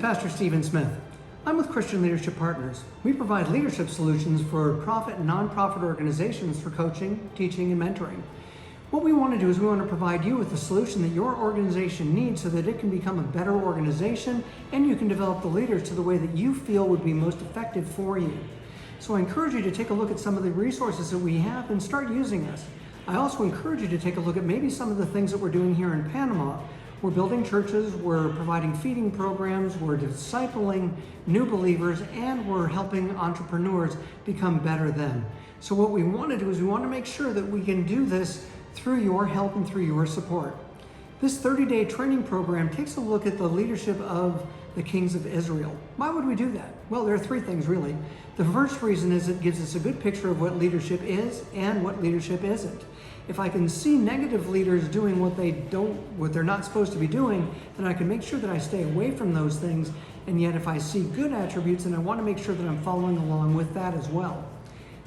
Pastor Stephen Smith. I'm with Christian Leadership Partners. We provide leadership solutions for profit and nonprofit organizations for coaching, teaching, and mentoring. What we want to do is we want to provide you with the solution that your organization needs so that it can become a better organization and you can develop the leaders to the way that you feel would be most effective for you. So I encourage you to take a look at some of the resources that we have and start using us. I also encourage you to take a look at maybe some of the things that we're doing here in Panama. We're building churches, we're providing feeding programs, we're discipling new believers, and we're helping entrepreneurs become better them. So what we want to do is we want to make sure that we can do this through your help and through your support. This 30-day training program takes a look at the leadership of the kings of Israel. Why would we do that? Well, there are three things really. The first reason is it gives us a good picture of what leadership is and what leadership isn't. If I can see negative leaders doing what they're not supposed to be doing, then I can make sure that I stay away from those things. And yet if I see good attributes, then I want to make sure that I'm following along with that as well.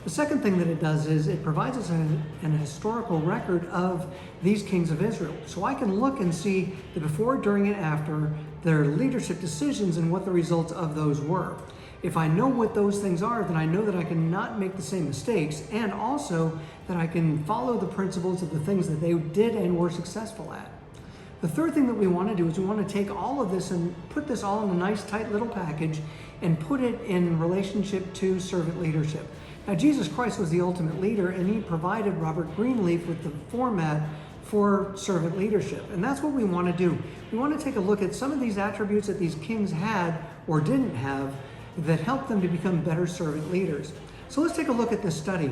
The second thing that it does is it provides us an historical record of these kings of Israel. So I can look and see the before, during, and after, their leadership decisions and what the results of those were. If I know what those things are, then I know that I can not make the same mistakes, and also that I can follow the principles of the things that they did and were successful at. The third thing that we want to do is we want to take all of this and put this all in a nice tight little package and put it in relationship to servant leadership. Now, Jesus Christ was the ultimate leader, and he provided Robert Greenleaf with the format for servant leadership. And that's what we want to do. We want to take a look at some of these attributes that these kings had or didn't have that helped them to become better servant leaders. So let's take a look at this study.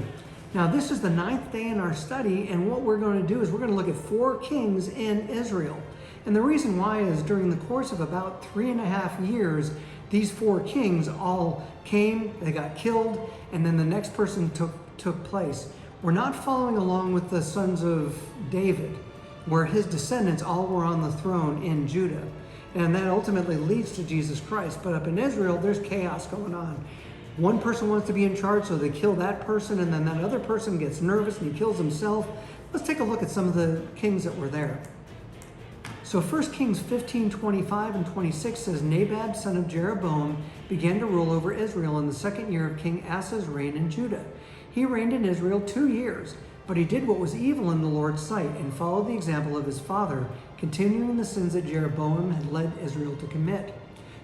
Now, this is the 9th day in our study, and what we're going to do is we're going to look at 4 kings in Israel. And the reason why is during the course of about 3.5 years, these 4 kings all came, they got killed, and then the next person took place. We're not following along with the sons of David, where his descendants all were on the throne in Judah. And that ultimately leads to Jesus Christ. But up in Israel, there's chaos going on. One person wants to be in charge, so they kill that person, and then that other person gets nervous and he kills himself. Let's take a look at some of the kings that were there. So 1 Kings 15:25 and 26 says, Nadab, son of Jeroboam, began to rule over Israel in the 2nd year of King Asa's reign in Judah. He reigned in Israel 2 years, but he did what was evil in the Lord's sight and followed the example of his father, continuing the sins that Jeroboam had led Israel to commit.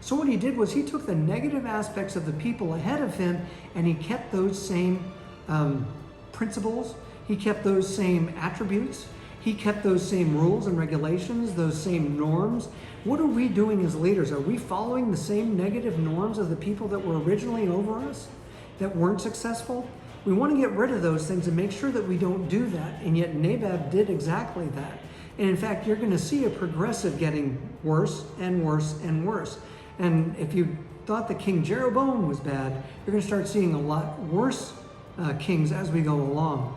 So what he did was he took the negative aspects of the people ahead of him and he kept those same principles, he kept those same attributes, he kept those same rules and regulations, those same norms. What are we doing as leaders? Are we following the same negative norms of the people that were originally over us, that weren't successful? We want to get rid of those things and make sure that we don't do that. And yet Nadab did exactly that. And in fact, you're going to see a progressive getting worse and worse and worse. And if you thought that King Jeroboam was bad, you're going to start seeing a lot worse kings as we go along.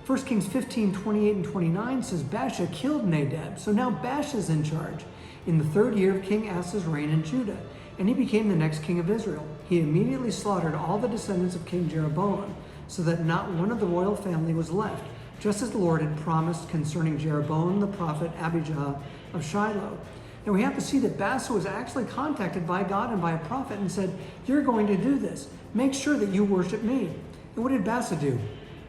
1 Kings 15:28 and 29 says, Baasha killed Nadab. So now Baasha's in charge in the 3rd year of King Asa's reign in Judah. And he became the next king of Israel. He immediately slaughtered all the descendants of King Jeroboam, so that not one of the royal family was left, just as the Lord had promised concerning Jeroboam the prophet Abijah of Shiloh. Now we have to see that Baasha was actually contacted by God and by a prophet and said, you're going to do this. Make sure that you worship me. And what did Baasha do?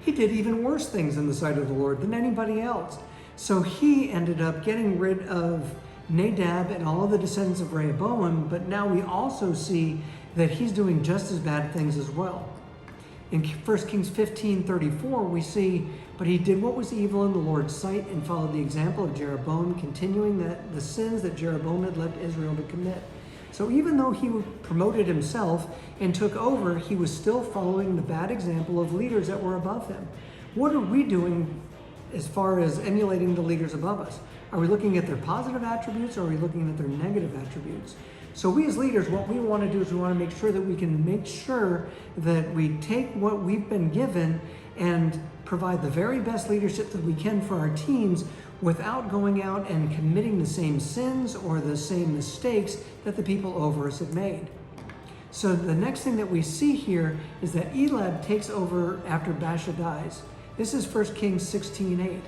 He did even worse things in the sight of the Lord than anybody else. So he ended up getting rid of Nadab and all of the descendants of Rehoboam, but now we also see that he's doing just as bad things as well. In 1 Kings 15:34, we see, but he did what was evil in the Lord's sight and followed the example of Jeroboam, continuing the sins that Jeroboam had led Israel to commit. So even though he promoted himself and took over, he was still following the bad example of leaders that were above him. What are we doing as far as emulating the leaders above us? Are we looking at their positive attributes or are we looking at their negative attributes? So we as leaders, what we want to do is we want to make sure that we can make sure that we take what we've been given and provide the very best leadership that we can for our teams without going out and committing the same sins or the same mistakes that the people over us have made. So the next thing that we see here is that Eliab takes over after Baasha dies. This is 1 Kings 16:8.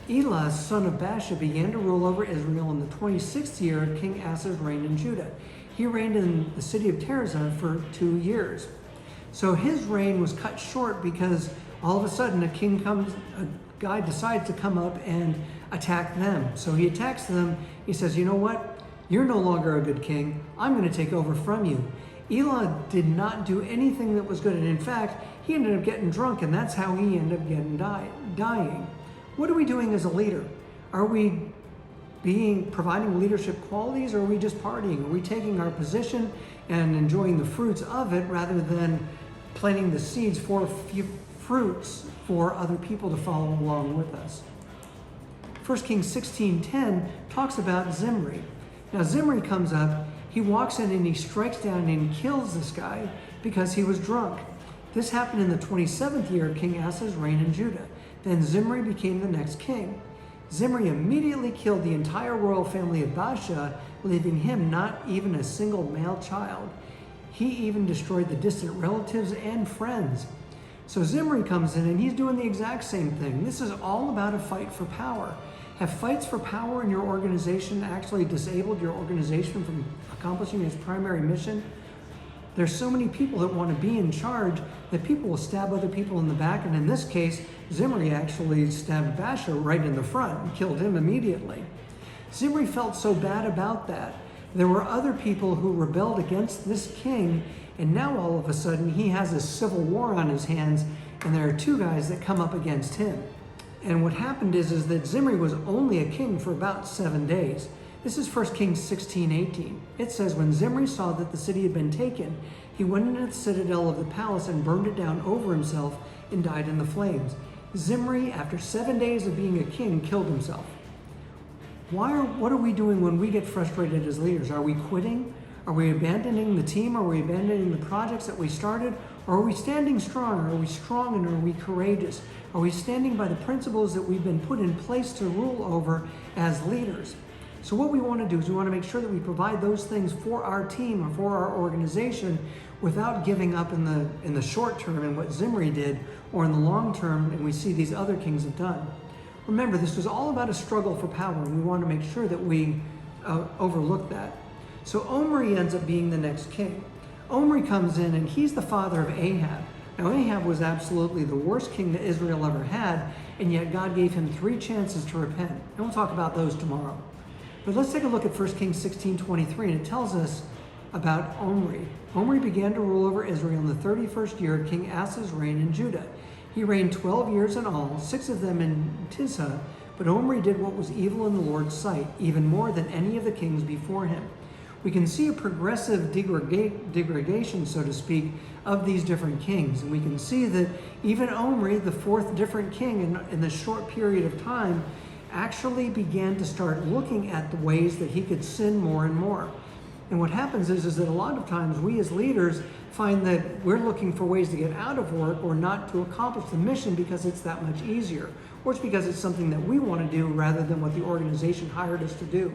Elah, son of Baasha, began to rule over Israel in the 26th year of King Asa's reign in Judah. He reigned in the city of Tirzah for 2 years. So his reign was cut short because all of a sudden a guy decides to come up and attack them. So he attacks them. He says, you know what? You're no longer a good king. I'm going to take over from you. Elah did not do anything that was good. And in fact, he ended up getting drunk, and that's how he ended up dying. What are we doing as a leader? Are we providing leadership qualities, or are we just partying? Are we taking our position and enjoying the fruits of it rather than planting the seeds for fruits for other people to follow along with us? 1 Kings 16:10 talks about Zimri. Now Zimri comes up, he walks in and he strikes down and kills this guy because he was drunk. This happened in the 27th year of King Asa's reign in Judah. Then Zimri became the next king. Zimri immediately killed the entire royal family of Baasha, leaving him not even a single male child. He even destroyed the distant relatives and friends. So Zimri comes in and he's doing the exact same thing. This is all about a fight for power. Have fights for power in your organization actually disabled your organization from accomplishing its primary mission? There's so many people that want to be in charge that people will stab other people in the back. And in this case, Zimri actually stabbed Baasha right in the front and killed him immediately. Zimri felt so bad about that. There were other people who rebelled against this king, and now all of a sudden he has a civil war on his hands, and there are 2 guys that come up against him. And what happened is that Zimri was only a king for about 7 days. This is 1 Kings 16:18. It says, when Zimri saw that the city had been taken, he went into the citadel of the palace and burned it down over himself and died in the flames. Zimri, after 7 days of being a king, killed himself. What are we doing when we get frustrated as leaders? Are we quitting? Are we abandoning the team? Are we abandoning the projects that we started? Or are we standing strong? Are we strong and are we courageous? Are we standing by the principles that we've been put in place to rule over as leaders? So what we want to do is we want to make sure that we provide those things for our team or for our organization without giving up in the short term in what Zimri did, or in the long term, and we see these other kings have done. Remember, this was all about a struggle for power, and we want to make sure that we overlook that. So Omri ends up being the next king. Omri comes in, and he's the father of Ahab. Now Ahab was absolutely the worst king that Israel ever had, and yet God gave him 3 chances to repent. And we'll talk about those tomorrow. But let's take a look at 1 Kings 16:23, and it tells us about Omri. Omri began to rule over Israel in the 31st year of King Asa's reign in Judah. He reigned 12 years in all, 6 of them in Tirzah, but Omri did what was evil in the Lord's sight, even more than any of the kings before him. We can see a progressive degradation, so to speak, of these different kings. And we can see that even Omri, the 4th different king in this short period of time, actually began to start looking at the ways that he could sin more and more. And what happens is that a lot of times we as leaders find that we're looking for ways to get out of work or not to accomplish the mission because it's that much easier, or it's because it's something that we want to do rather than what the organization hired us to do.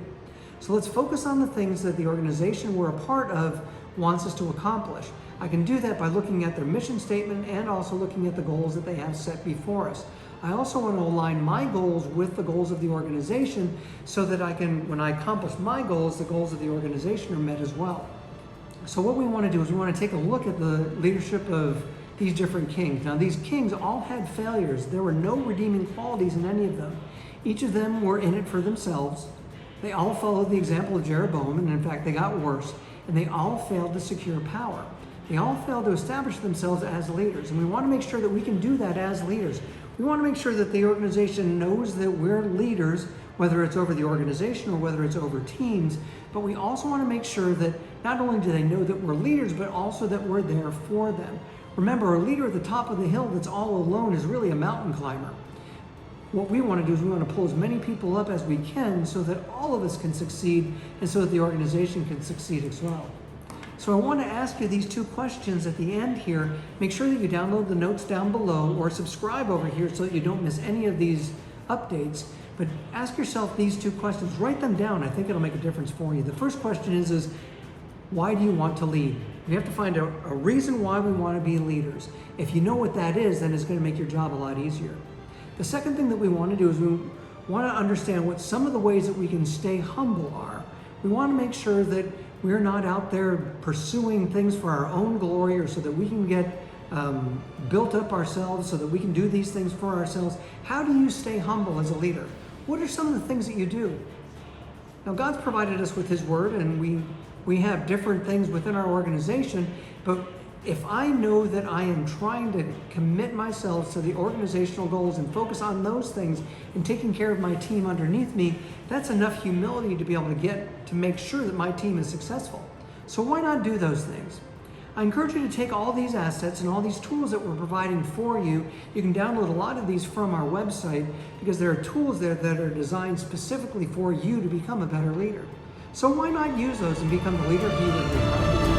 So let's focus on the things that the organization we're a part of wants us to accomplish. I can do that by looking at their mission statement and also looking at the goals that they have set before us. I also want to align my goals with the goals of the organization so that I can, when I accomplish my goals, the goals of the organization are met as well. So what we want to do is we want to take a look at the leadership of these different kings. Now these kings all had failures. There were no redeeming qualities in any of them. Each of them were in it for themselves. They all followed the example of Jeroboam, and in fact they got worse, and they all failed to secure power. They all failed to establish themselves as leaders, and we want to make sure that we can do that as leaders. We want to make sure that the organization knows that we're leaders, whether it's over the organization or whether it's over teams, but we also want to make sure that not only do they know that we're leaders, but also that we're there for them. Remember, a leader at the top of the hill that's all alone is really a mountain climber. What we want to do is we want to pull as many people up as we can so that all of us can succeed and so that the organization can succeed as well. So I want to ask you these 2 questions at the end here. Make sure that you download the notes down below or subscribe over here so that you don't miss any of these updates. But ask yourself these 2 questions. Write them down. I think it'll make a difference for you. The first question is why do you want to lead? We have to find a reason why we want to be leaders. If you know what that is, then it's going to make your job a lot easier. The second thing that we want to do is we want to understand what some of the ways that we can stay humble are. We want to make sure that we're not out there pursuing things for our own glory or so that we can get built up ourselves, so that we can do these things for ourselves. How do you stay humble as a leader? What are some of the things that you do? Now, God's provided us with His Word, and we have different things within our organization, but if I know that I am trying to commit myself to the organizational goals and focus on those things and taking care of my team underneath me, that's enough humility to be able to make sure that my team is successful. So why not do those things? I encourage you to take all these assets and all these tools that we're providing for you. You can download a lot of these from our website, because there are tools there that are designed specifically for you to become a better leader. So why not use those and become the leader you would be?